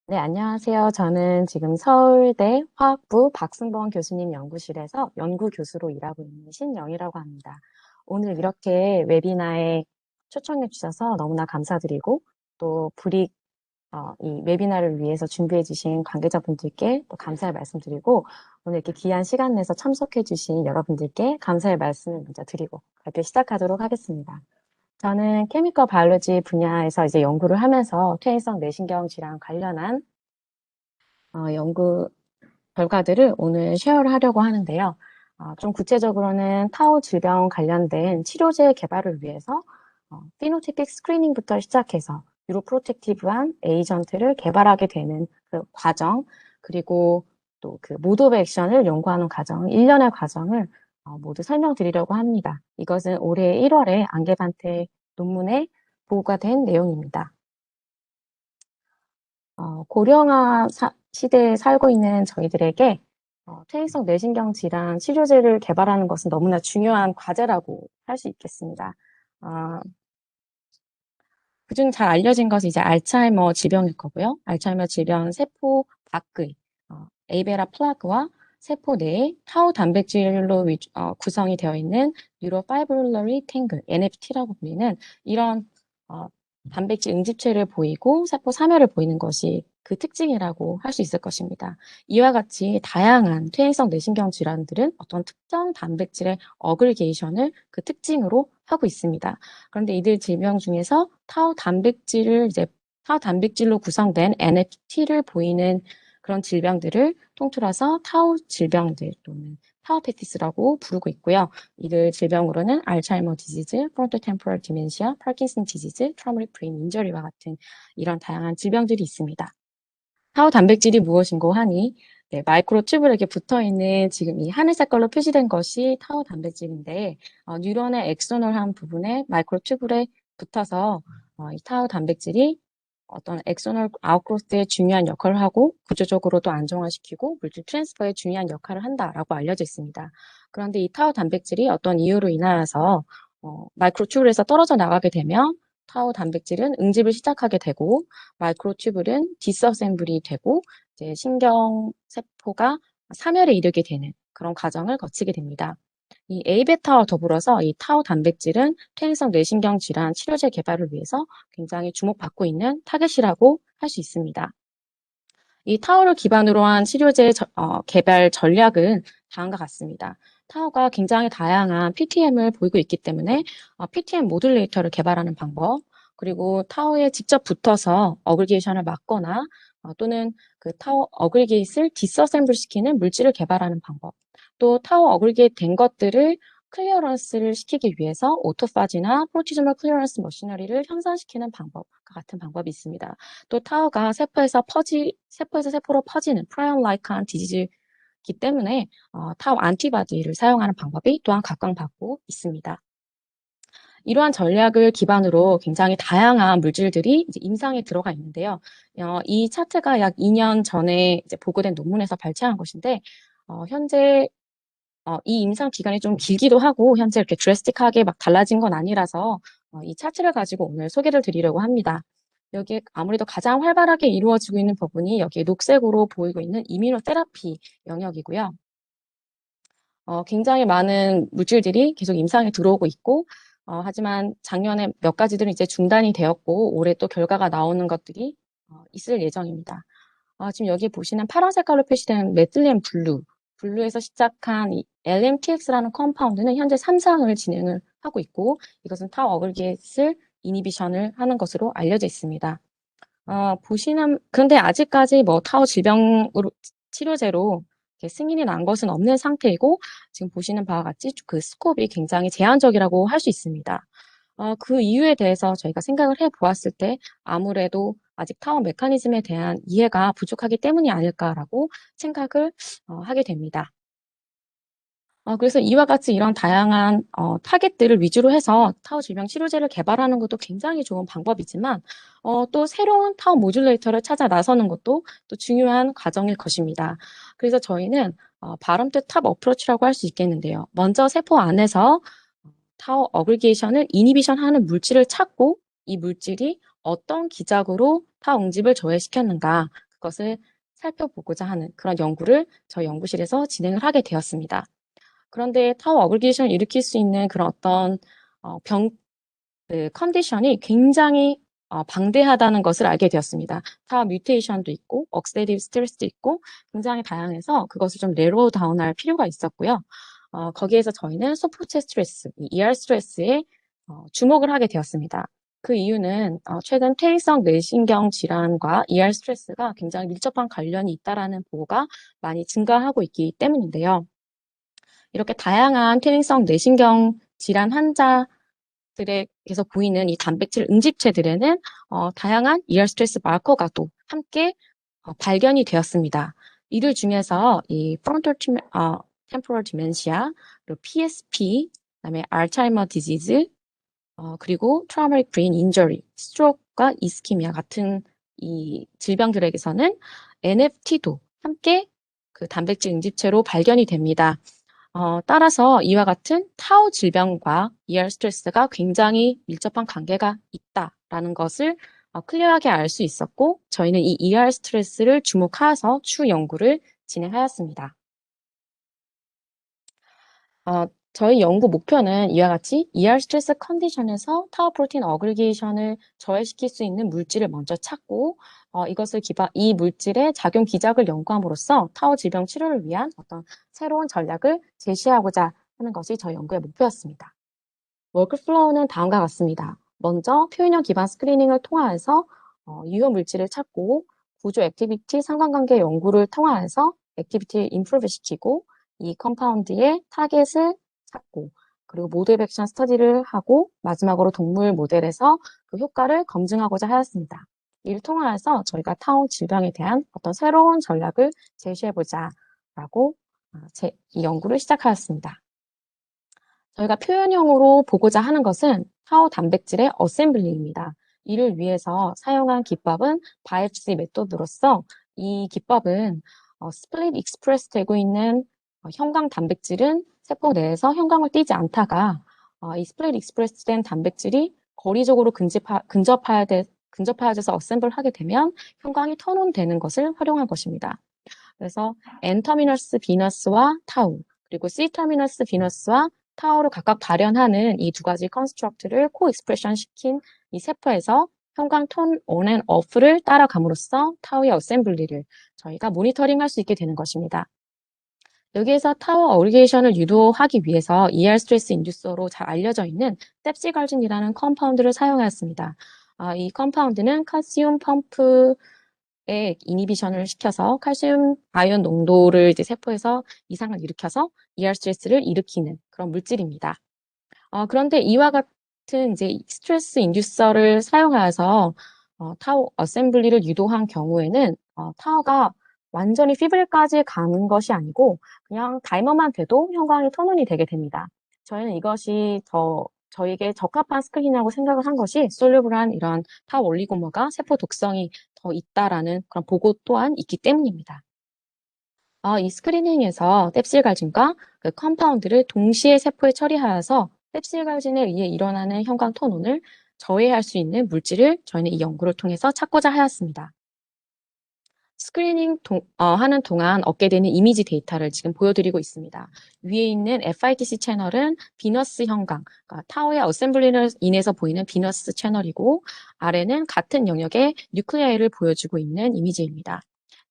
네, 안녕하세요. 저는 지금 서울대 화학부 박승범 교수님 연구실에서 연구 교수로 일하고 있는 신영이라고 합니다. 오늘 이렇게 웨비나에 초청해 주셔서 너무나 감사드리고 또 이 웨비나를 위해서 준비해 주신 관계자분들께 또 감사의 말씀드리고 오늘 이렇게 귀한 시간 내서 참석해 주신 여러분들께 감사의 말씀을 먼저 드리고 발표 시작하도록 하겠습니다. 저는 케미컬 바이올로지 분야에서 이제 연구를 하면서 퇴행성 뇌신경 질환 관련한 연구 결과들을 오늘 쉐어를 하려고 하는데요. 좀 구체적으로는 타우 질병 관련된 치료제 개발을 위해서 피노티픽 스크리닝부터 시작해서 유로프로텍티브한 에이전트를 개발하게 되는 그 과정, 그리고 또 그 모드 오브 액션을 연구하는 과정, 일련의 과정을 모두 설명드리려고 합니다. 이것은 올해 1월에 안개반테 논문에 보고가 된 내용입니다. 고령화 시대에 살고 있는 저희들에게 퇴행성 뇌신경 질환 치료제를 개발하는 것은 너무나 중요한 과제라고 할 수 있겠습니다. 그중 잘 알려진 것이 이제 알츠하이머 질병일 거고요. 알츠하이머 질병은 세포 밖의 에이베라 플라그와 세포 내에 타우 단백질로 구성이 되어 있는 뉴로파이브릴러리 탱글, NFT라고 불리는 이런 단백질 응집체를 보이고 세포 사멸을 보이는 것이 그 특징이라고 할 수 있을 것입니다. 이와 같이 다양한 퇴행성 뇌신경 질환들은 어떤 특정 단백질의 어그리게이션을 그 특징으로 하고 있습니다. 그런데 이들 질병 중에서 타우 단백질로 구성된 NFT를 보이는 그런 질병들을 통틀어서 타우 질병들 또는 타우페티스라고 부르고 있고요. 이들 질병으로는 알츠하이머 디지즈, 프론토템포럴 디멘시아, 파킨슨 디지즈, 트라우마틱 브레인 인저리와 같은 이런 다양한 질병들이 있습니다. 타우 단백질이 무엇인고 하니 마이크로튜브에게 붙어있는 지금 이 하늘 색깔로 표시된 것이 타우 단백질인데 뉴런의 엑소널한 부분에 마이크로튜브에 붙어서 이 타우 단백질이 어떤 엑소널 아웃크로스트에 중요한 역할을 하고 구조적으로도 안정화시키고 물질 트랜스퍼에 중요한 역할을 한다라고 알려져 있습니다. 그런데 이 타우 단백질이 어떤 이유로 인하여서 마이크로튜브에서 떨어져 나가게 되면 타우 단백질은 응집을 시작하게 되고 마이크로튜브는 디스어셈블이 되고 이제 신경 세포가 사멸에 이르게 되는 그런 과정을 거치게 됩니다. 이 A베타와 더불어서 이 타우 단백질은 퇴행성 뇌신경 질환 치료제 개발을 위해서 굉장히 주목받고 있는 타겟이라고 할 수 있습니다. 이 타우를 기반으로 한 치료제 개발 전략은 다음과 같습니다. 타우가 굉장히 다양한 PTM을 보이고 있기 때문에 PTM 모듈레이터를 개발하는 방법, 그리고 타우에 직접 붙어서 어그리게이션을 막거나 또는 그 타우 어그리게이트를 디스어셈블 시키는 물질을 개발하는 방법, 또 타우 어그리게이트 된 것들을 클리어런스를 시키기 위해서 오토파지나 프로티즈멀 클리어런스 머시너리를 향상시키는 방법과 같은 방법이 있습니다. 또 타우가 세포에서 세포로 퍼지는 프라이온-라이크한 디지즈이기 때문에 타우 안티바디를 사용하는 방법이 또한 각광받고 있습니다. 이러한 전략을 기반으로 굉장히 다양한 물질들이 이제 임상에 들어가 있는데요. 이 차트가 약 2년 전에 이제 보고된 논문에서 발췌한 것인데 현재 이 임상 기간이 좀 길기도 하고 현재 이렇게 드래스틱하게 막 달라진 건 아니라서 이 차트를 가지고 오늘 소개를 드리려고 합니다. 여기에 아무래도 가장 활발하게 이루어지고 있는 부분이 여기에 녹색으로 보이고 있는 이뮤노테라피 영역이고요. 굉장히 많은 물질들이 계속 임상에 들어오고 있고 하지만 작년에 몇 가지들은 이제 중단이 되었고 올해 또 결과가 나오는 것들이 있을 예정입니다. 지금 여기 보시는 파란 색깔로 표시된 메틸렌 블루에서 시작한 이 LMTX라는 컴파운드는 현재 3상을 진행을 하고 있고 이것은 타우 어글게이트를 이니비션을 하는 것으로 알려져 있습니다. 그런데 아직까지 뭐 타우 질병으로 치료제로 승인이 난 것은 없는 상태이고 지금 보시는 바와 같이 그 스코프이 굉장히 제한적이라고 할 수 있습니다. 그 이유에 대해서 저희가 생각을 해보았을 때 아무래도 아직 타워 메커니즘에 대한 이해가 부족하기 때문이 아닐까라고 생각을 하게 됩니다. 그래서 이와 같이 이런 다양한 타겟들을 위주로 해서 타워 질병 치료제를 개발하는 것도 굉장히 좋은 방법이지만 또 새로운 타워 모듈레이터를 찾아 나서는 것도 또 중요한 과정일 것입니다. 그래서 저희는 바람 투탑 어프로치라고 할 수 있겠는데요. 먼저 세포 안에서 타워 어그리게이션을 이니비션 하는 물질을 찾고 이 물질이 어떤 기작으로 타워 응집을 저해시켰는가 것을 살펴보고자 하는 그런 연구를 저희 연구실에서 진행을 하게 되었습니다. 그런데 타워 어그리게이션을 일으킬 수 있는 그런 어떤 컨디션이 굉장히 방대하다는 것을 알게 되었습니다. 타워 뮤테이션도 있고, 억시데이티브 스트레스도 있고, 굉장히 다양해서 그것을 좀 내로우 다운할 필요가 있었고요. 거기에서 저희는 소프트 스트레스, ER 스트레스에 주목을 하게 되었습니다. 그 이유는 최근 퇴행성 뇌신경 질환과 ER 스트레스가 굉장히 밀접한 관련이 있다라는 보고가 많이 증가하고 있기 때문인데요. 이렇게 다양한 퇴행성 뇌신경 질환 환자들에게서 보이는 이 단백질 응집체들에는 다양한 ER 스트레스 마커가 또 함께 발견이 되었습니다. 이들 중에서 이 frontal temporal dementia, 그리고 PSP, 그다음에 알츠하이머 디지즈, 그리고 traumatic brain injury, 스트로크와 이스키미아 같은 이 질병들에게서는 NFT도 함께 그 단백질 응집체로 발견이 됩니다. 따라서 이와 같은 타우 질병과 ER 스트레스가 굉장히 밀접한 관계가 있다라는 것을 클리어하게 알 수 있었고, 저희는 이 ER 스트레스를 주목해서 추 연구를 진행하였습니다. 저희 연구 목표는 이와 같이 ER 스트레스 컨디션에서 타워 프로틴 어그리게이션을 저해시킬 수 있는 물질을 먼저 찾고, 이 물질의 작용 기작을 연구함으로써 타워 질병 치료를 위한 어떤 새로운 전략을 제시하고자 하는 것이 저희 연구의 목표였습니다. 워크플로우는 다음과 같습니다. 먼저 표현형 기반 스크리닝을 통하여서 유효 물질을 찾고, 구조 액티비티 상관관계 연구를 통하여서 액티비티를 임프루브 시키고, 이 컴파운드의 타겟을 찾고, 그리고 모델 백션 스터디를 하고, 마지막으로 동물 모델에서 그 효과를 검증하고자 하였습니다. 이를 통하여서 저희가 타우 질병에 대한 어떤 새로운 전략을 제시해보자 라고 이 연구를 시작하였습니다. 저희가 표현형으로 보고자 하는 것은 타우 단백질의 어셈블리입니다. 이를 위해서 사용한 기법은 바이옵시 메소드로서 이 기법은 스플릿 익스프레스 되고 있는 형광 단백질은 세포 내에서 형광을 띠지 않다가 이 스플릿 익스프레스 된 단백질이 거리적으로 근접하여져서 어셈블 하게 되면 형광이 턴온 되는 것을 활용한 것입니다. 그래서 N-터미너스 비너스와 타우, 그리고 C-터미너스 비너스와 타우를 각각 발현하는 이 두 가지 컨스트럭트를 코익스프레션 시킨 이 세포에서 형광 톤 on and off를 따라감으로써 타우의 어셈블리를 저희가 모니터링할 수 있게 되는 것입니다. 여기에서 타워 어그리게이션을 유도하기 위해서 ER 스트레스 인듀서로 잘 알려져 있는 셉시갈진이라는 컴파운드를 사용하였습니다. 이 컴파운드는 칼슘 펌프의 이니비션을 시켜서 칼슘 아이온 농도를 이제 세포에서 이상을 일으켜서 ER 스트레스를 일으키는 그런 물질입니다. 그런데 이와 같은 이제 스트레스 인듀서를 사용하여서 타워 어셈블리를 유도한 경우에는 타워가 완전히 피블까지 가는 것이 아니고 그냥 타이머만 돼도 형광이 턴온이 되게 됩니다. 저희는 이것이 저에게 적합한 스크린이라고 생각을 한 것이 솔루블한 이런 타워 올리고머가 세포 독성이 더 있다라는 그런 보고 또한 있기 때문입니다. 이 스크리닝에서 뎁실갈진과 그 컴파운드를 동시에 세포에 처리하여서 뎁실갈진에 의해 일어나는 형광 톤온을 저해할 수 있는 물질을 저희는 이 연구를 통해서 찾고자 하였습니다. 스크리닝 하는 동안 얻게 되는 이미지 데이터를 지금 보여드리고 있습니다. 위에 있는 FITC 채널은 비너스 형광, 그러니까 타워의 어셈블리를 인해서 보이는 비너스 채널이고, 아래는 같은 영역의 뉴클레이를 보여주고 있는 이미지입니다.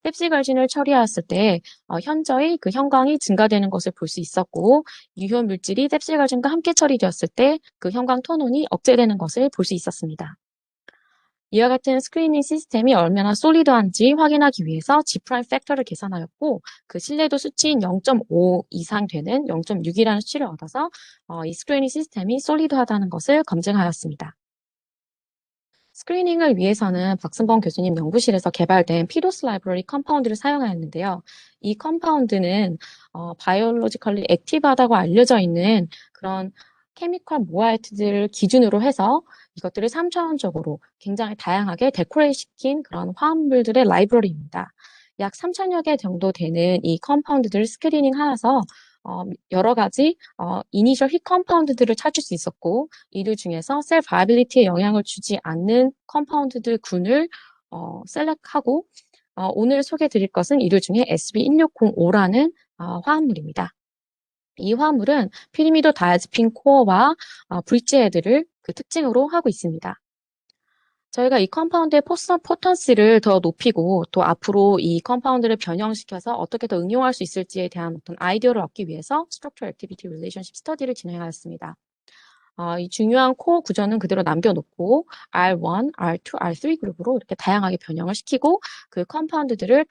펩시갈진을 처리하였을 때 현저히 그 형광이 증가되는 것을 볼 수 있었고, 유효 물질이 펩시갈진과 함께 처리되었을 때 그 형광 톤온이 억제되는 것을 볼 수 있었습니다. 이와 같은 스크리닝 시스템이 얼마나 솔리드한지 확인하기 위해서 G 프라임 팩터를 계산하였고, 그 신뢰도 수치인 0.5 이상 되는 0.6이라는 수치를 얻어서 이 스크리닝 시스템이 솔리드하다는 것을 검증하였습니다. 스크리닝을 위해서는 박승범 교수님 연구실에서 개발된 피도스 라이브러리 컴파운드를 사용하였는데요. 이 컴파운드는 바이올로지컬리 액티브하다고 알려져 있는 그런 케미컬 모아이트들을 기준으로 해서 이것들을 3차원적으로 굉장히 다양하게 데코레이트 시킨 그런 화합물들의 라이브러리입니다. 약 3,000여 개 정도 되는 이 컴파운드들을 스크리닝 하여서 여러 가지 이니셜 힛 컴파운드들을 찾을 수 있었고, 이들 중에서 셀 바이빌리티에 영향을 주지 않는 컴파운드들 군을 셀렉하고 오늘 소개해 드릴 것은 이류 중에 SB1605라는 화합물입니다. 이 화합물은 피리미도 다이아즈핀 코어와 브릿지 헤드를 그 특징으로 하고 있습니다. 저희가 이 컴파운드의 포턴스를 더 높이고 또 앞으로 이 컴파운드를 변형시켜서 어떻게 더 응용할 수 있을지에 대한 어떤 아이디어를 얻기 위해서 Structure Activity Relationship 스터디를 진행하였습니다. 이 중요한 코어 구조는 그대로 남겨놓고 R1, R2, R3 그룹으로 이렇게 다양하게 변형을 시키고 그 컴파운드들을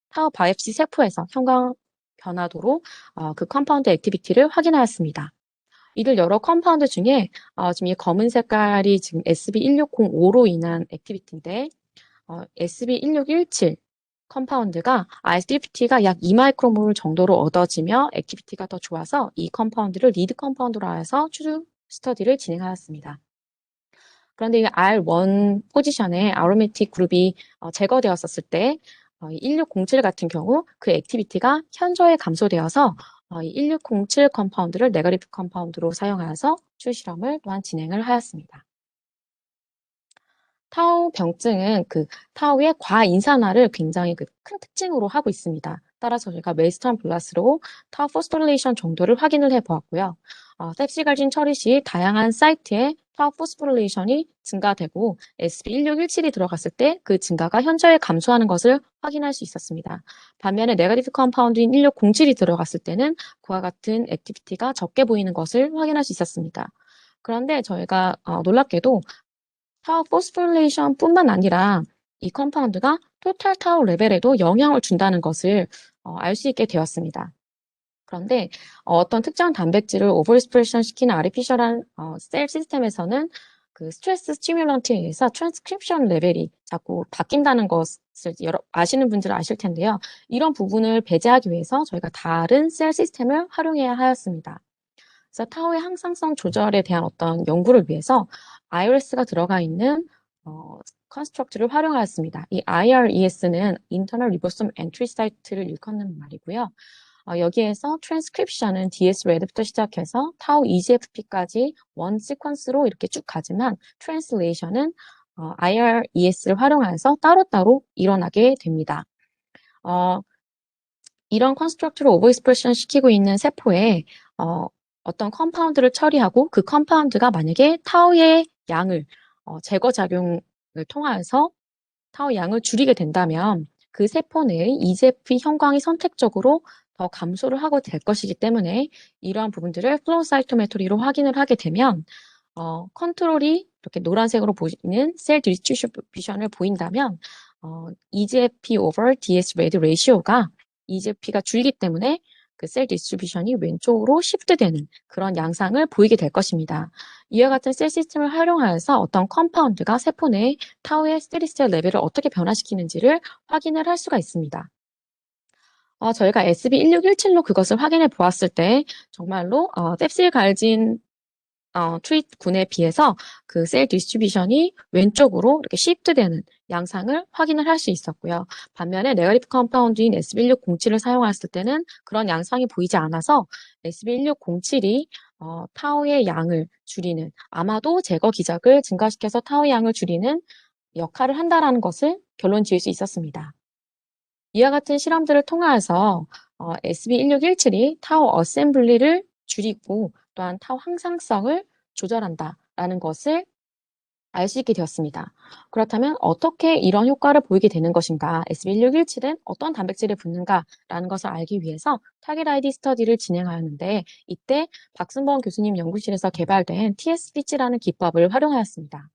타워 바이옵시 세포에서 형광 변화도로 그 컴파운드 액티비티를 확인하였습니다. 이들 여러 컴파운드 중에 지금 이 검은 색깔이 지금 SB1605로 인한 액티비티인데 SB1617 컴파운드가 ISDPT가 약 2마이크로몰 정도로 얻어지며 액티비티가 더 좋아서 이 컴파운드를 리드 컴파운드로 해서 추후 스터디를 진행하였습니다. 그런데 이 R1 포지션에 아로매틱 그룹이 제거되었었을 때 1607 같은 경우 그 액티비티가 현저히 감소되어서 이 1607 컴파운드를 네거티브 컴파운드로 사용하여서 추후 실험을 또한 진행을 하였습니다. 타우 병증은 그 타우의 과인산화를 굉장히 큰 특징으로 하고 있습니다. 따라서 저희가 웨스턴 블라스로 타우 포스포릴레이션 정도를 확인을 해보았고요. 셉시갈진 처리 시 다양한 사이트에 타우 포스포릴레이션이 증가되고 SB1617이 들어갔을 때 그 증가가 현저히 감소하는 것을 확인할 수 있었습니다. 반면에 네거티브 컴파운드인 1607이 들어갔을 때는 그와 같은 액티비티가 적게 보이는 것을 확인할 수 있었습니다. 그런데 저희가 놀랍게도 타워 포스포릴레이션 뿐만 아니라 이 컴파운드가 토탈 타워 레벨에도 영향을 준다는 것을 알 수 있게 되었습니다. 그런데 어떤 특정 단백질을 오버익스프레션 시키는 아티피셜한 셀 시스템에서는 그 스트레스 스티뮬런트에 의해서 트랜스크립션 레벨이 자꾸 바뀐다는 것을 아시는 분들은 아실 텐데요. 이런 부분을 배제하기 위해서 저희가 다른 셀 시스템을 활용해야 하였습니다. 그래서 타워의 항상성 조절에 대한 어떤 연구를 위해서 IRES가 들어가 있는 컨스트럭트를 활용하였습니다. 이 IRES는 Internal Ribosome Entry Site를 일컫는 말이고요. 여기에서 트랜스크립션은 DS-RED부터 시작해서 타우 EGFP까지 원 시퀀스로 이렇게 쭉 가지만 트랜슬레이션은 IRES를 활용하여서 따로따로 일어나게 됩니다. 이런 컨스트럭트를 오버익스프레션 시키고 있는 세포에 어떤 컴파운드를 처리하고 그 컴파운드가 만약에 타우의 양을 제거 작용을 통하여서 타우 양을 줄이게 된다면 그 세포 내의 EGFP 형광이 선택적으로 더 감소를 하고 될 것이기 때문에 이러한 부분들을 플로우 사이토메트리로 확인을 하게 되면 컨트롤이 이렇게 노란색으로 보이는 셀 디스트리뷰션을 보인다면 EGFP over DS-RED 레이시오가 EGFP가 줄기 때문에 그 셀 디스트리뷰션이 왼쪽으로 시프트되는 그런 양상을 보이게 될 것입니다. 이와 같은 셀 시스템을 활용하여서 어떤 컴파운드가 세포 내 타우의 스테리셀 레벨을 어떻게 변화시키는지를 확인을 할 수가 있습니다. 저희가 SB1617로 그것을 확인해 보았을 때 정말로 셉실갈진 트윗군에 비해서 그 셀 디스트리뷰션이 왼쪽으로 이렇게 시프트되는 양상을 확인을 할 수 있었고요. 반면에 네거티브 컴파운드인 SB1607을 사용했을 때는 그런 양상이 보이지 않아서 SB1607이 타우의 양을 줄이는 아마도 제거 기작을 증가시켜서 타우의 양을 줄이는 역할을 한다라는 것을 결론 지을 수 있었습니다. 이와 같은 실험들을 통하여서 SB1617이 타워 어셈블리를 줄이고 또한 타워 항상성을 조절한다라는 것을 알 수 있게 되었습니다. 그렇다면 어떻게 이런 효과를 보이게 되는 것인가, SB1617은 어떤 단백질에 붙는가라는 것을 알기 위해서 타겟 아이디 스터디를 진행하였는데 이때 박승범 교수님 연구실에서 개발된 TSPC라는 기법을 활용하였습니다.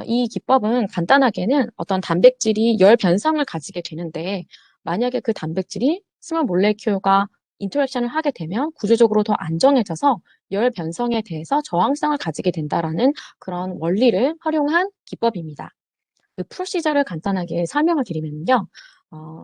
이 기법은 간단하게는 어떤 단백질이 열 변성을 가지게 되는데 만약에 그 단백질이 스몰 몰레큐어가 인터랙션을 하게 되면 구조적으로 더 안정해져서 열 변성에 대해서 저항성을 가지게 된다라는 그런 원리를 활용한 기법입니다. 그 프로시저를 간단하게 설명을 드리면요.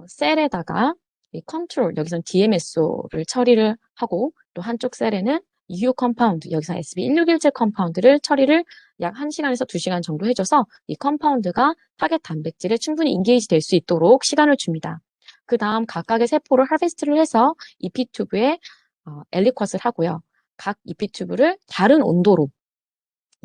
셀에다가 이 컨트롤, 여기서는 DMSO를 처리를 하고 또 한쪽 셀에는 EU 컴파운드, 여기서 SB1617 컴파운드를 처리를 약 1시간에서 2시간 정도 해줘서 이 컴파운드가 타겟 단백질에 충분히 인게이지 될 수 있도록 시간을 줍니다. 그 다음 각각의 세포를 하베스트를 해서 EP 튜브에 엘리컷을 하고요. 각 EP 튜브를 다른 온도로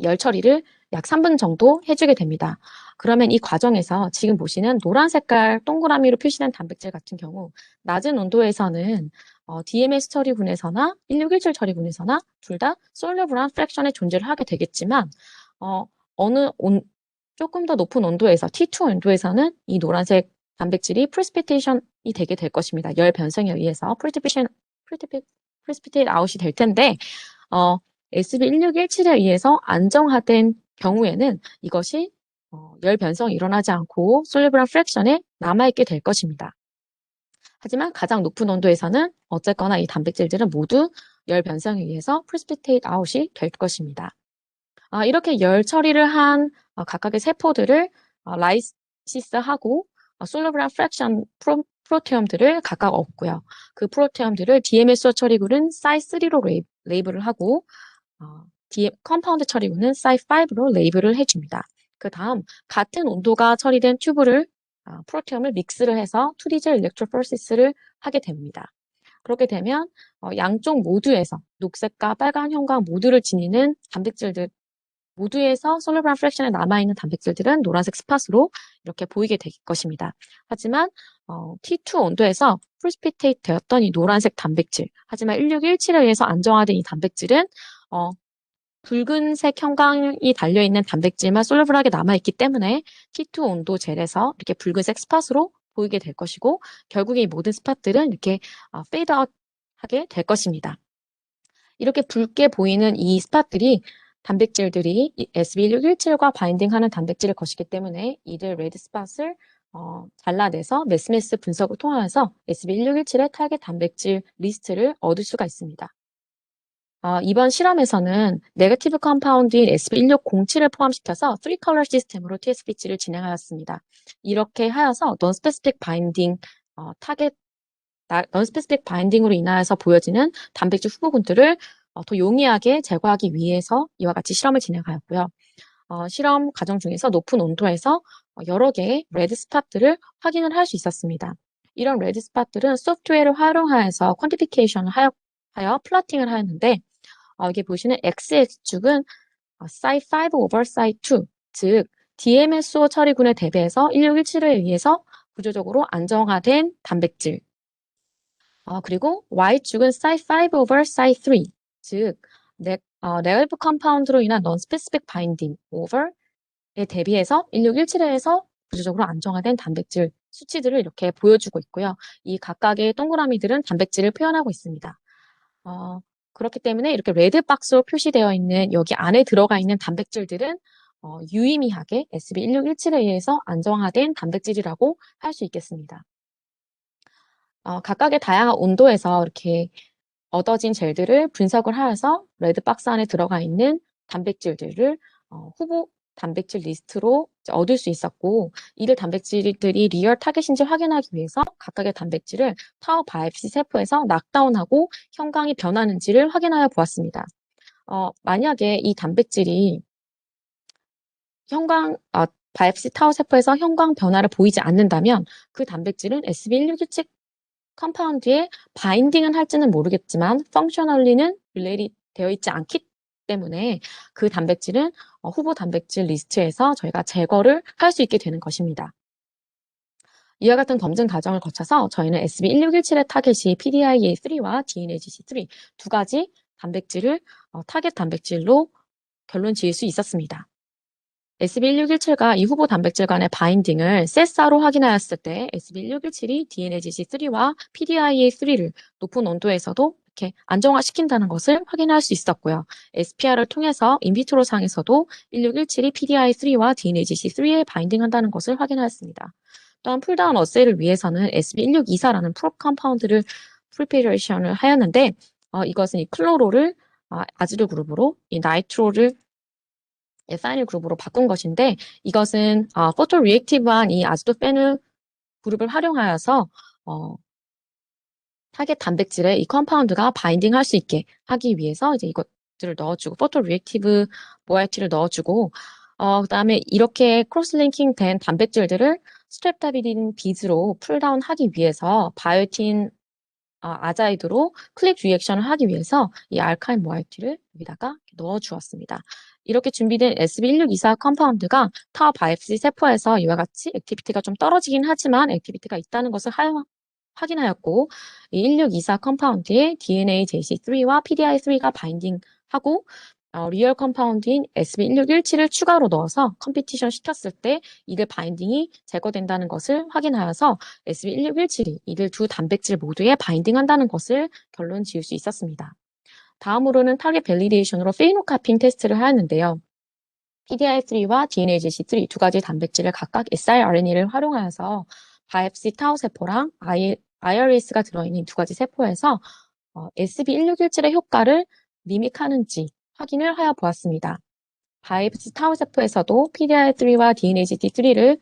열 처리를 약 3분 정도 해주게 됩니다. 그러면 이 과정에서 지금 보시는 노란 색깔 동그라미로 표시된 단백질 같은 경우 낮은 온도에서는 DMS 처리군에서나 1617 처리군에서나 둘 다 솔루블한 프랙션의 존재를 하게 되겠지만 조금 더 높은 온도에서 T2 온도에서는 이 노란색 단백질이 프레시피테이션이 되게 될 것입니다. 열 변성에 의해서 프레시피테이트 아웃이 될 텐데 SB1617에 의해서 안정화된 경우에는 이것이 열 변성이 일어나지 않고 솔루블한 프랙션에 남아있게 될 것입니다. 하지만 가장 높은 온도에서는 어쨌거나 이 단백질들은 모두 열 변성에 의해서 프레시피테이트 아웃이 될 것입니다. 이렇게 열 처리를 한 각각의 세포들을 라이시스하고 솔루블한 프랙션 프로테움들을 각각 얻고요. 그 프로테움들을 DMSO 처리군은 Cy3로 레이블을 하고 컴파운드 처리군은 Cy5로 레이블을 해줍니다. 그 다음 같은 온도가 처리된 튜브를 프로테움을 믹스를 해서 2디젤 일렉트로포시스를 하게 됩니다. 그렇게 되면 양쪽 모두에서 녹색과 빨간 형광 모두를 지니는 단백질들 모두에서 솔루블한 프랙션에 남아있는 단백질들은 노란색 스팟으로 이렇게 보이게 될 것입니다. 하지만 T2 온도에서 프레시피테이트 되었던 이 노란색 단백질, 하지만 1617에 의해서 안정화된 이 단백질은 붉은색 형광이 달려있는 단백질만 솔루블하게 남아있기 때문에 T2 온도 젤에서 이렇게 붉은색 스팟으로 보이게 될 것이고 결국에 이 모든 스팟들은 이렇게 페이드아웃 하게 될 것입니다. 이렇게 붉게 보이는 이 스팟들이 단백질들이 SB1617과 바인딩하는 단백질을 것이기 때문에 이들 레드 스팟을 잘라내서 매스매스 분석을 통하여서 SB1617의 타겟 단백질 리스트를 얻을 수가 있습니다. 이번 실험에서는 네거티브 컴파운드인 SB1607을 포함시켜서 3컬러 시스템으로 TSPC를 진행하였습니다. 이렇게 하여서 non-specific binding non-specific binding으로 인하여서 보여지는 단백질 후보군들을 더 용이하게 제거하기 위해서 이와 같이 실험을 진행하였고요. 실험 과정 중에서 높은 온도에서 여러 개의 레드 스팟들을 확인을 할 수 있었습니다. 이런 레드 스팟들은 소프트웨어를 활용하여서 퀀티피케이션을 하여 플러팅을 하였는데 여기 보시는 XX축은 Cy5 over Cy2, 즉 DMSO 처리군에 대비해서 1617에 의해서 구조적으로 안정화된 단백질, 그리고 Y축은 Cy5 over Cy3, 즉 네거티브 컴파운드로 인한 non-specific binding over에 대비해서 1617에서 구조적으로 안정화된 단백질 수치들을 이렇게 보여주고 있고요. 이 각각의 동그라미들은 단백질을 표현하고 있습니다. 그렇기 때문에 이렇게 레드 박스로 표시되어 있는 여기 안에 들어가 있는 단백질들은 유의미하게 SB1617에 의해서 안정화된 단백질이라고 할 수 있겠습니다. 각각의 다양한 온도에서 이렇게 얻어진 젤들을 분석을 하여서 레드 박스 안에 들어가 있는 단백질들을 후보 단백질 리스트로 얻을 수 있었고 이들 단백질들이 리얼 타겟인지 확인하기 위해서 각각의 단백질을 타워 바이옵시 세포에서 낙다운하고 형광이 변하는지를 확인하여 보았습니다. 만약에 이 단백질이 바이옵시 타워 세포에서 형광 변화를 보이지 않는다면 그 단백질은 SB1617 컴파운드에 바인딩은 할지는 모르겠지만 펑셔널리는 릴레이트 되어 있지 않기 때문에 그 단백질은 후보 단백질 리스트에서 저희가 제거를 할 수 있게 되는 것입니다. 이와 같은 검증 과정을 거쳐서 저희는 SB1617의 타겟이 PDIA3와 DNAGC3 두 가지 단백질을 타겟 단백질로 결론 지을 수 있었습니다. SB1617과 이 후보 단백질 간의 바인딩을 세사로 확인하였을 때 SB1617이 DNAGC3와 PDIA3를 높은 온도에서도 이렇게 안정화시킨다는 것을 확인할 수 있었고요. SPR을 통해서 인비트로 상에서도 1617이 PDI3와 DNAGC3에 바인딩한다는 것을 확인하였습니다. 또한 풀다운 어세이를 위해서는 SB1624라는 프롭 컴파운드를 프리페레이션을 하였는데 이것은 이 클로로를 아지르 그룹으로 이 나이트로를 사이닐 그룹으로 바꾼 것인데 이것은 포토 리액티브한 이 아즈도페누 그룹을 활용하여서 타겟 단백질에 이 컴파운드가 바인딩 할 수 있게 하기 위해서 이제 이것들을 넣어주고 포토 리액티브 모이티를 넣어주고 그다음에 이렇게 크로스 링킹 된 단백질들을 스트랩타비딘 비즈로 풀다운 하기 위해서 바이오틴 아자이드로 클릭 리액션을 하기 위해서 이 알카인 모이티를 여기다가 넣어 주었습니다. 이렇게 준비된 SB1624 컴파운드가 타워 바이옵시 세포에서 이와 같이 액티비티가 좀 떨어지긴 하지만 액티비티가 있다는 것을 확인하였고, 이 1624 컴파운드에 DNA JC3와 PDI3가 바인딩하고 리얼 컴파운드인 SB1617을 추가로 넣어서 컴피티션 시켰을 때 이들 바인딩이 제거된다는 것을 확인하여서 SB1617이 이들 두 단백질 모두에 바인딩한다는 것을 결론 지을 수 있었습니다. 다음으로는 타겟 밸리데이션으로 페이노카핀 테스트를 하였는데요. PDI3와 DNAGC3 두 가지 단백질을 각각 siRNA를 활용하여서 바이옵시 타우 세포랑 IRAS가 들어있는 두 가지 세포에서 SB1617의 효과를 미믹하는지 확인을 하여 보았습니다. 바이옵시 타우 세포에서도 PDI3와 DNAGC3를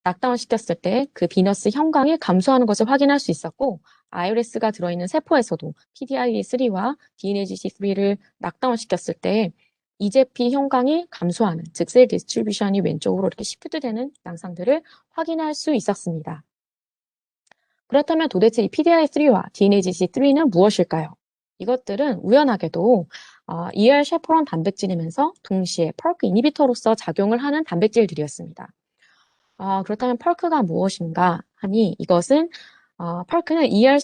낙다운 시켰을 때 그 비너스 형광이 감소하는 것을 확인할 수 있었고, IRAS가 들어있는 세포에서도 PDI3와 DNAGC3를 낙다운 시켰을 때 EJP 형광이 감소하는, 즉 셀 디스트리뷰션이 왼쪽으로 이렇게 시프트 되는 양상들을 확인할 수 있었습니다. 그렇다면 도대체 이 PDI3와 DNAGC3는 무엇일까요? 이것들은 우연하게도 ER 셰퍼론 단백질이면서 동시에 펄크 이니비터로서 작용을 하는 단백질들이었습니다. 그렇다면 펄크가 무엇인가 하니 이것은 펄크는 ER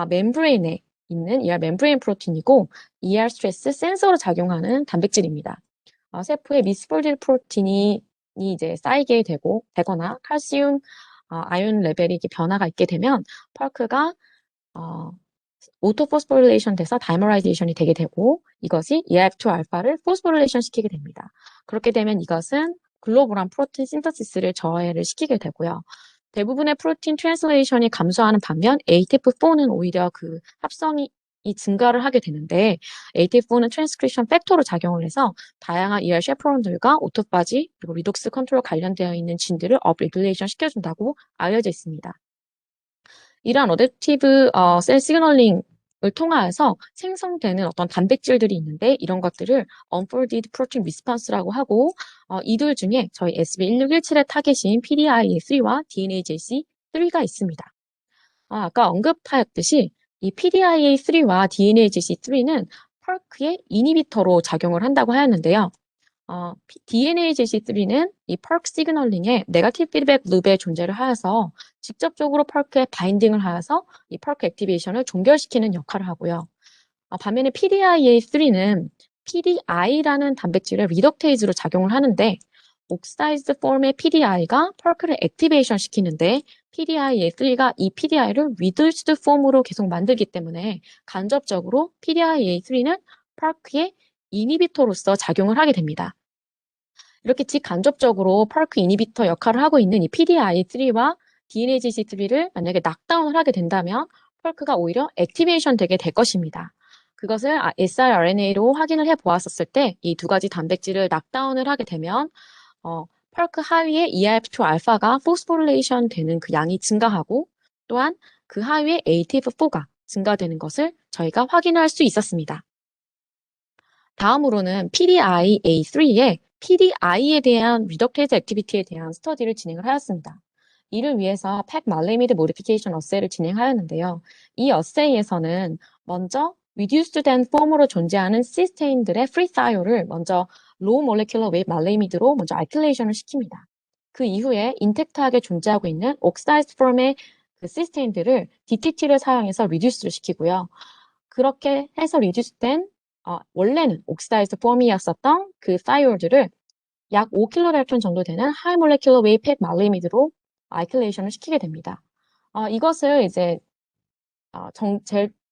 멤브레인에 있는 ER 멤브레인 프로틴이고 ER 스트레스 센서로 작용하는 단백질입니다. 세포에 미스폴딜 프로틴이 이제 쌓이게 되거나 칼슘 아연 레벨이 이렇게 변화가 있게 되면 펄크가 오토포스포릴레이션 돼서 다이머라이제이션이 되게 되고 이것이 ERF2 알파를 포스포릴레이션 시키게 됩니다. 그렇게 되면 이것은 글로벌한 프로틴 신터시스를 저해를 시키게 되고요. 대부분의 프로틴 트랜슬레이션이 감소하는 반면 ATF4는 오히려 그 합성이 증가를 하게 되는데 ATF4는 트랜스크립션 팩터로 작용을 해서 다양한 ER 셰퍼론들과 오토파지 그리고 리독스 컨트롤 관련되어 있는 진들을 업레귤레이션 시켜준다고 알려져 있습니다. 이러한 어댑티브 셀 시그널링을 통하여서 생성되는 어떤 단백질들이 있는데 이런 것들을 unfolded protein response라고 하고 이들 중에 저희 SB1617의 타겟인 PDIA3와 DNAJC3가 있습니다. 아까 언급하였듯이 이 PDIA3와 DNAJC3는 펄크의 이니비터로 작용을 한다고 하였는데요. DNAJC3는 이 펄크 시그널링에 네거티브 피드백 룹의 존재를 하여서 직접적으로 펄크에 바인딩을 하여서 이 펄크 액티베이션을 종결시키는 역할을 하고요. 반면에 PDIA3는 PDI라는 단백질의 리덕테이즈로 작용을 하는데 옥사이즈드 폼의 PDI가 펄크를 액티베이션 시키는데 PDIA3가 이 PDI를 리듀스드 폼으로 계속 만들기 때문에 간접적으로 PDIA3는 펄크의 이니비터로서 작용을 하게 됩니다. 이렇게 직간접적으로 펄크 이니비터 역할을 하고 있는 이 PDI3와 DNAGC3를 만약에 낙다운을 하게 된다면 펄크가 오히려 액티베이션 되게 될 것입니다. 그것을 siRNA로 확인을 해 보았었을 때 이 두 가지 단백질을 낙다운을 하게 되면 펄크 하위에 ERF2 알파가 포스포릴레이션 되는 그 양이 증가하고 또한 그 하위에 ATF4가 증가되는 것을 저희가 확인할 수 있었습니다. 다음으로는 PDIA3의 PDI에 대한 리덕테이즈 액티비티에 대한 스터디를 진행을 하였습니다. 이를 위해서 팩 말레미드 모디피케이션 어세이를 진행하였는데요. 이 어세이에서는 먼저 reduced than 폼으로 존재하는 시스테인들의 프리사이오를 먼저 low molecular weight 말레미드로 먼저 알킬레이션을 시킵니다. 그 이후에 인텍트하게 존재하고 있는 oxidized form의 그 시스테인들을 DTT를 사용해서 reduce를 시키고요. 그렇게 해서 reduced 된 원래는 옥시다이즈 폼이었었던 그 사이올들을 약 5kDa 정도 되는 하이 몰레큘러 웨이 팩 말레미드로 알킬레이션을 시키게 됩니다. 이것을 이제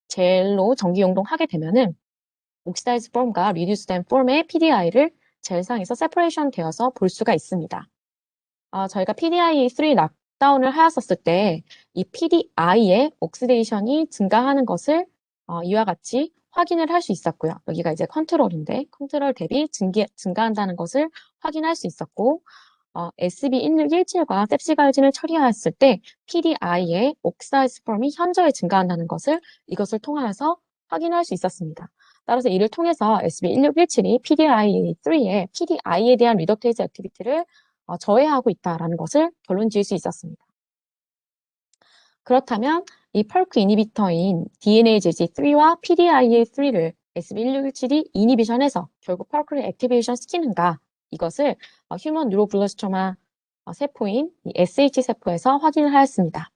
젤로 전기 용동하게 되면은 옥시다이즈 폼과 리듀스된 폼의 PDI를 젤상에서 세퍼레이션 되어서 볼 수가 있습니다. 저희가 PDI3 락다운을 하였었을 때 이 PDI의 옥시데이션이 증가하는 것을 이와 같이 확인을 할 수 있었고요. 여기가 이제 컨트롤인데 컨트롤 대비 증가한다는 것을 확인할 수 있었고 SB1617과 셉시갈진을 처리하였을 때 PDI의 옥사이즈 폼이 현저히 증가한다는 것을 이것을 통하여서 확인할 수 있었습니다. 따라서 이를 통해서 SB1617이 PDI3의 PDI에 대한 리덕테이즈 액티비티를 저해하고 있다는 것을 결론 지을 수 있었습니다. 그렇다면 이 펄크 이니비터인 DNAJC3와 PDIA3를 SB1617이 이니비션해서 결국 펄크를 액티베이션 시키는가, 이것을 휴먼 뉴로블라스토마 세포인 SH 세포에서 확인을 하였습니다.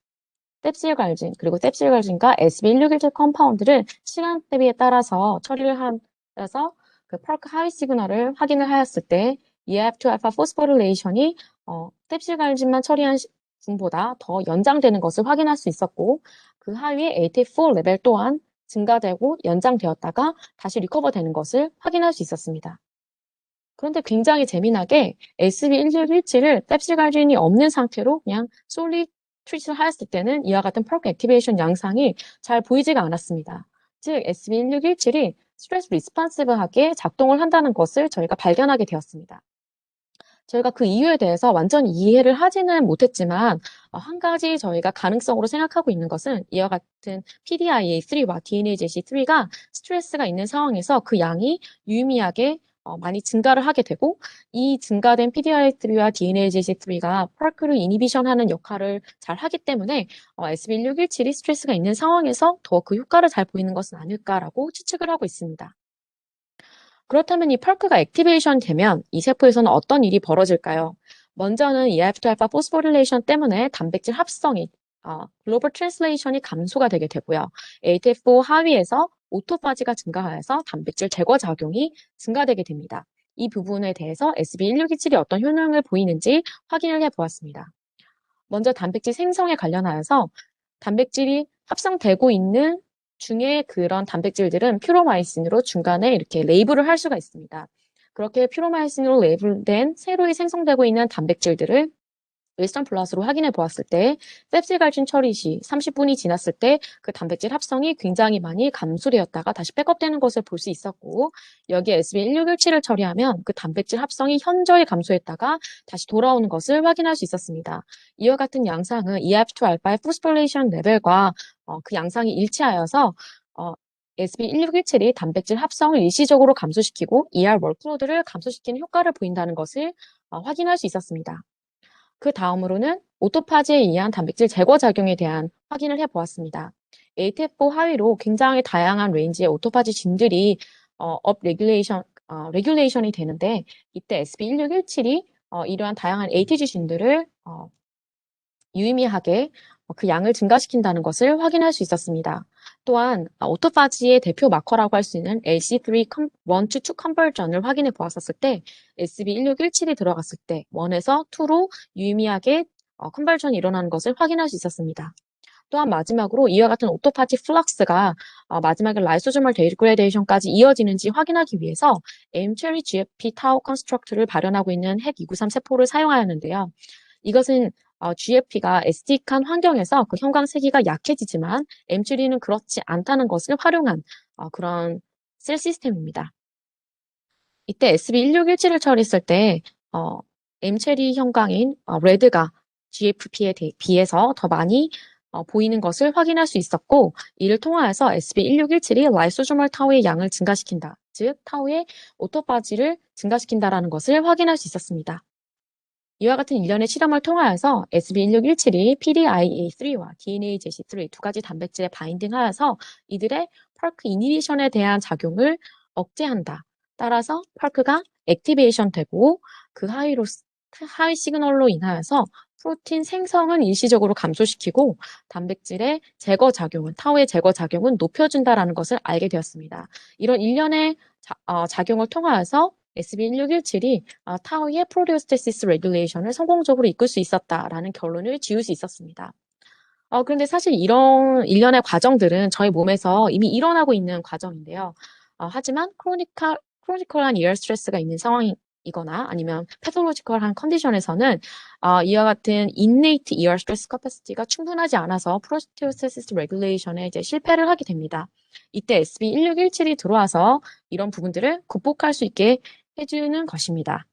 셉실갈진, 그리고 셉실갈진과 SB1617 컴파운드를 시간 대비에 따라서 처리를 하여서 그 펄크 하위 시그널을 확인을 하였을 때 EF2알파 포스포릴레이션이 셉실갈진만 처리한 분보다 더 연장되는 것을 확인할 수 있었고, 그 하위에 AT4 레벨 또한 증가되고 연장되었다가 다시 리커버되는 것을 확인할 수 있었습니다. 그런데 굉장히 재미나게 SB1617을 셉실갈진이 없는 상태로 그냥 솔리 트리트를 하였을 때는 이와 같은 펄크 액티베이션 양상이 잘 보이지가 않았습니다. 즉 SB1617이 스트레스 리스폰시브하게 작동을 한다는 것을 저희가 발견하게 되었습니다. 저희가 그 이유에 대해서 완전히 이해를 하지는 못했지만 한 가지 저희가 가능성으로 생각하고 있는 것은 이와 같은 PDIA3와 DNAJC3가 스트레스가 있는 상황에서 그 양이 유의미하게 많이 증가를 하게 되고, 이 증가된 PDI3와 DNAJC3가 펄크를 이니비션하는 역할을 잘 하기 때문에 SB1617이 스트레스가 있는 상황에서 더 그 효과를 잘 보이는 것은 아닐까라고 추측을 하고 있습니다. 그렇다면 이 펄크가 액티베이션 되면 이 세포에서는 어떤 일이 벌어질까요? 먼저는 EF2알파 포스포릴레이션 때문에 단백질 합성이 글로벌 트랜슬레이션이 감소가 되게 되고요. ATF4 하위에서 오토파지가 증가하여서 단백질 제거 작용이 증가되게 됩니다. 이 부분에 대해서 SB1627이 어떤 효능을 보이는지 확인을 해보았습니다. 먼저 단백질 생성에 관련하여서 단백질이 합성되고 있는 중에 그런 단백질들은 퓨로마이신으로 중간에 이렇게 레이블을 할 수가 있습니다. 그렇게 퓨로마이신으로 레이블된 새로이 생성되고 있는 단백질들을 웨스턴 블롯으로 확인해 보았을 때 셉실갈진 처리 시 30분이 지났을 때 그 단백질 합성이 굉장히 많이 감소되었다가 다시 백업되는 것을 볼 수 있었고, 여기에 SB1617을 처리하면 그 단백질 합성이 현저히 감소했다가 다시 돌아오는 것을 확인할 수 있었습니다. 이와 같은 양상은 EF2알파의 포스포레이션 레벨과 그 양상이 일치하여서 SB1617이 단백질 합성을 일시적으로 감소시키고 ER 월크로드를 감소시키는 효과를 보인다는 것을 확인할 수 있었습니다. 그 다음으로는 오토파지에 의한 단백질 제거 작용에 대한 확인을 해보았습니다. ATF4 하위로 굉장히 다양한 레인지의 오토파지 진들이 레귤레이션이 되는데, 이때 SB1617이 이러한 다양한 ATG 진들을 유의미하게 그 양을 증가시킨다는 것을 확인할 수 있었습니다. 또한 오토파지의 대표 마커라고 할 수 있는 LC3 1-2 컨버전을 확인해 보았었을 때 SB1617이 들어갔을 때 1에서 2로 유의미하게 컨버전이 일어나는 것을 확인할 수 있었습니다. 또한 마지막으로 이와 같은 오토파지 플럭스가 마지막에 라이소소멀 데이그레데이션까지 이어지는지 확인하기 위해서 AIM-체리 GFP 타우 컨스트럭트를 발현하고 있는 핵293 세포를 사용하였는데요. 이것은 GFP가 에스틱한 환경에서 그 형광 세기가 약해지지만 M3는 그렇지 않다는 것을 활용한 그런 셀 시스템입니다. 이때 SB1617을 처리했을 때 M 체리 형광인 레드가 GFP에 비해서 더 많이 보이는 것을 확인할 수 있었고, 이를 통하여서 SB1617이 라이소소멀 타우의 양을 증가시킨다, 즉 타우의 오토파지를 증가시킨다라는 것을 확인할 수 있었습니다. 이와 같은 일련의 실험을 통하여서 SB1617이 PDIA3와 DNAJC3 두 가지 단백질에 바인딩하여서 이들의 펄크 이니비션에 대한 작용을 억제한다. 따라서 펄크가 액티베이션 되고 그 하위 시그널로 인하여서 프로틴 생성은 일시적으로 감소시키고 단백질의 제거 작용은, 타우의 제거 작용은 높여준다라는 것을 알게 되었습니다. 이런 일련의 작용을 통하여서 SB1617이 타우의 프로테오스테시스 레귤레이션을 성공적으로 이끌 수 있었다라는 결론을 지을 수 있었습니다. 그런데 사실 이런 일련의 과정들은 저희 몸에서 이미 일어나고 있는 과정인데요. 하지만 크로니컬한 이어 스트레스가 있는 상황이거나 아니면 패톨로지컬한 컨디션에서는 이와 같은 innate ear stress capacity가 충분하지 않아서 프로테오스테시스 레귤레이션에 이제 실패를 하게 됩니다. 이때 SB1617이 들어와서 이런 부분들을 극복할 수 있게 해주는 것입니다.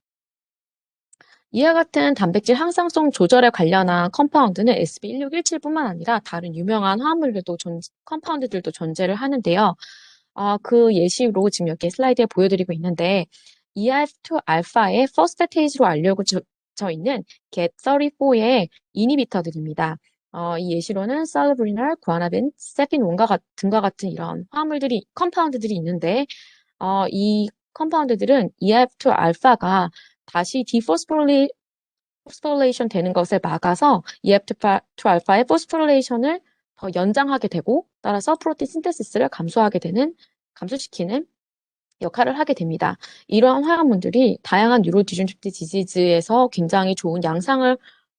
이와 같은 단백질 항상성 조절에 관련한 컴파운드는 SB1617뿐만 아니라 다른 유명한 화합물들도 컴파운드들도 존재를 하는데요. 그 예시로 지금 여기 슬라이드에 보여드리고 있는데 EF2알파의 퍼스트 스테이지로 알려져 있는 GET34의 이니비터들입니다. 이 예시로는 살루브리널, 구아나빈, 세핀1과 등과 같은 이런 화합물들이, 컴파운드들이 있는데, 이 컴파운드들은 EF2 알파가 다시 포스포릴레이션 되는 것을 막아서 EF2 알파의 포스포릴레이션을 더 연장하게 되고, 따라서 프로틴 신테시스를 감소시키는 역할을 하게 됩니다. 이러한 화합물들이 다양한 뉴로디전러티브 디지즈에서 굉장히 좋은 양상을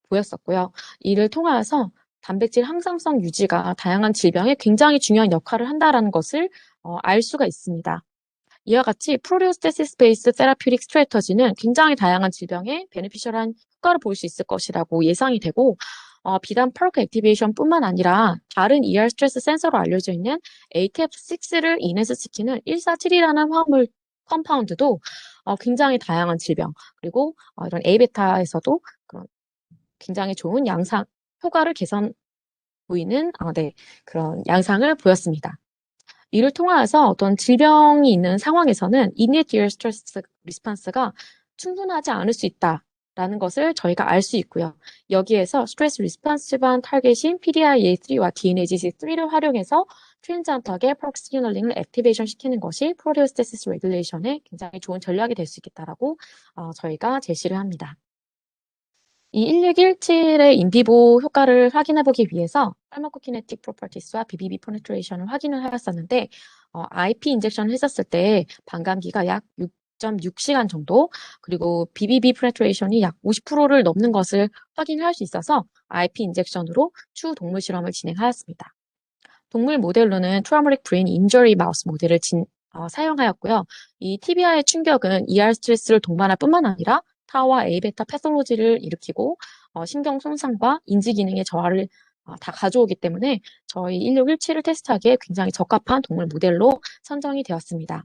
보였었고요. 이를 통하여서 단백질 항상성 유지가 다양한 질병에 굉장히 중요한 역할을 한다는 것을 알 수가 있습니다. 이와 같이 프로테오스테시스 베이스 테라퓨틱 스트래터지는 굉장히 다양한 질병에 베네피셜한 효과를 볼 수 있을 것이라고 예상이 되고 비단 펄크 액티베이션뿐만 아니라 다른 ER 스트레스 센서로 알려져 있는 ATF6를 인해서 시키는 147이라는 화합물 컴파운드도 굉장히 다양한 질병 그리고 이런 A베타에서도 그런 굉장히 좋은 양상 효과를 보이는 그런 양상을 보였습니다. 이를 통하여서 어떤 질병이 있는 상황에서는 immediate stress response가 충분하지 않을 수 있다라는 것을 저희가 알 수 있고요. 여기에서 스트레스 리스폰시브한 타겟인 PDIA3와 DNAGC3를 활용해서 트랜지언트하게 프록시널링을 액티베이션 시키는 것이 프로테오스테시스 레귤레이션에 굉장히 좋은 전략이 될 수 있겠다라고 저희가 제시를 합니다. 이 1617의 인비보 효과를 확인해 보기 위해서 파르마코키네틱 프로퍼티스와 BBB 페네트레이션을 확인을 하였었는데 IP 인젝션을 했었을 때 반감기가 약 6.6시간 정도 그리고 BBB 페네트레이션이 약 50%를 넘는 것을 확인할 수 있어서 IP 인젝션으로 추후 동물 실험을 진행하였습니다. 동물 모델로는 트라우마틱 브레인 인저리 마우스 모델을 사용하였고요. 이 TBI의 충격은 ER 스트레스를 동반할 뿐만 아니라 타와 A베타 패솔로지를 일으키고 신경 손상과 인지 기능의 저하를 다 가져오기 때문에 저희 1617을 테스트하기에 굉장히 적합한 동물 모델로 선정이 되었습니다.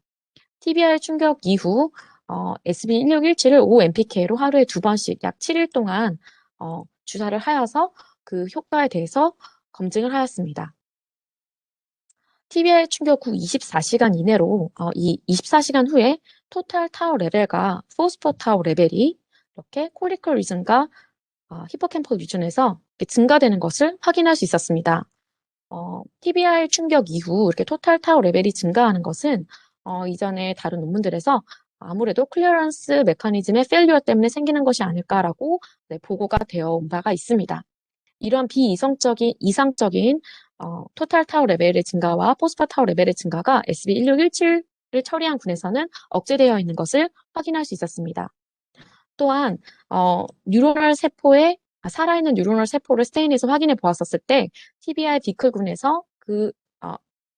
TBI 충격 이후 SB1617을 5-MPK로 하루에 2번씩 약 7일 동안 주사를 하여서 그 효과에 대해서 검증을 하였습니다. TBI 충격 후 24시간 이내로 이 24시간 후에 토탈 타우 레벨과 포스포 타우 레벨이 이렇게 콜리컬 리즌과 히포캠펄 리즌에서 증가되는 것을 확인할 수 있었습니다. TBI 충격 이후 이렇게 토탈 타우 레벨이 증가하는 것은 이전에 다른 논문들에서 아무래도 클리어런스 메커니즘의 페일리어 때문에 생기는 것이 아닐까라고 보고가 되어 온 바가 있습니다. 이런 이상적인 토탈 타우 레벨의 증가와 포스파 타우 레벨의 증가가 SB1617을 처리한 군에서는 억제되어 있는 것을 확인할 수 있었습니다. 또한 뉴로널 세포의 살아있는 뉴로널 세포를 스테인에서 확인해 보았었을 때 TBI 비클군에서 그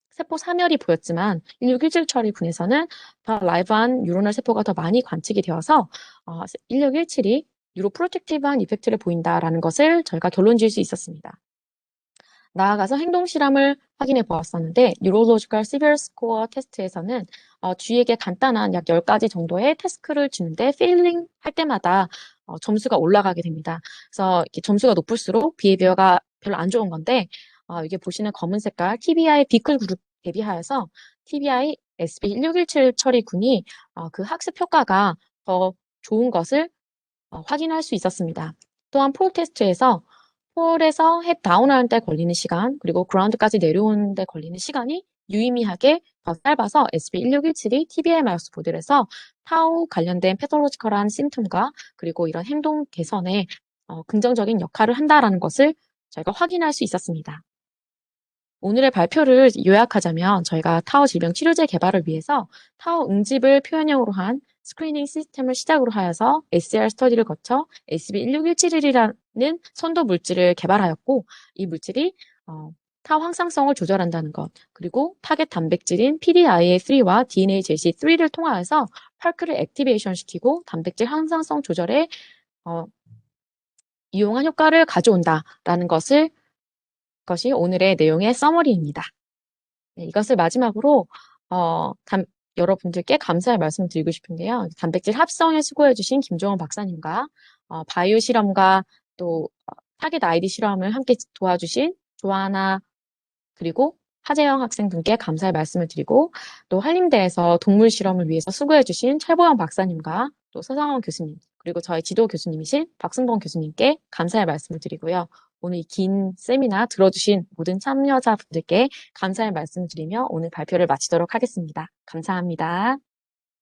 세포 사멸이 보였지만 1617 처리 군에서는 더 라이브한 뉴로널 세포가 더 많이 관측이 되어서 1617이 뉴로프로텍티브한 이펙트를 보인다라는 것을 저희가 결론 지을 수 있었습니다. 나아가서 행동 실험을 확인해 보았었는데 Neurological Severe Score 테스트에서는 쥐에게 간단한 약 10가지 정도의 태스크를 주는데 페일링 할 때마다 점수가 올라가게 됩니다. 그래서 이렇게 점수가 높을수록 비헤비어가 별로 안 좋은 건데 이게 보시는 검은 색깔 TBI 비클 그룹 대비하여서 TBI SB1617 처리군이 그 학습 효과가 더 좋은 것을 확인할 수 있었습니다. 또한 폴 테스트에서 폴에서 햅 다운하는 데 걸리는 시간 그리고 그라운드까지 내려오는 데 걸리는 시간이 유의미하게 더 짧아서 SB1617이 TBI 마우스 모델에서 타우 관련된 패톨로지컬한 심텀과 그리고 이런 행동 개선에 긍정적인 역할을 한다라는 것을 저희가 확인할 수 있었습니다. 오늘의 발표를 요약하자면 저희가 타우 질병 치료제 개발을 위해서 타우 응집을 표현형으로 한 스크리닝 시스템을 시작으로 하여서 SCR 스터디를 거쳐 SB1617이라는 선도 물질을 개발하였고 이 물질이 타우 항상성을 조절한다는 것 그리고 타겟 단백질인 PDIA3와 DNAJC3를 통하여서 펄크를 액티베이션 시키고 단백질 항상성 조절에 이용한 효과를 가져온다라는 것이 오늘의 내용의 서머리입니다. 네, 이것을 마지막으로 여러분들께 감사의 말씀을 드리고 싶은데요. 단백질 합성에 수고해주신 김종원 박사님과 바이오 실험과 또 타겟 아이디 실험을 함께 도와주신 조아나 그리고 하재영 학생분께 감사의 말씀을 드리고 또 한림대에서 동물 실험을 위해서 수고해주신 최보영 박사님과 또 서상원 교수님, 그리고 저희 지도 교수님이신 박승범 교수님께 감사의 말씀을 드리고요. 오늘 이 긴 세미나 들어주신 모든 참여자분들께 감사의 말씀을 드리며 오늘 발표를 마치도록 하겠습니다. 감사합니다.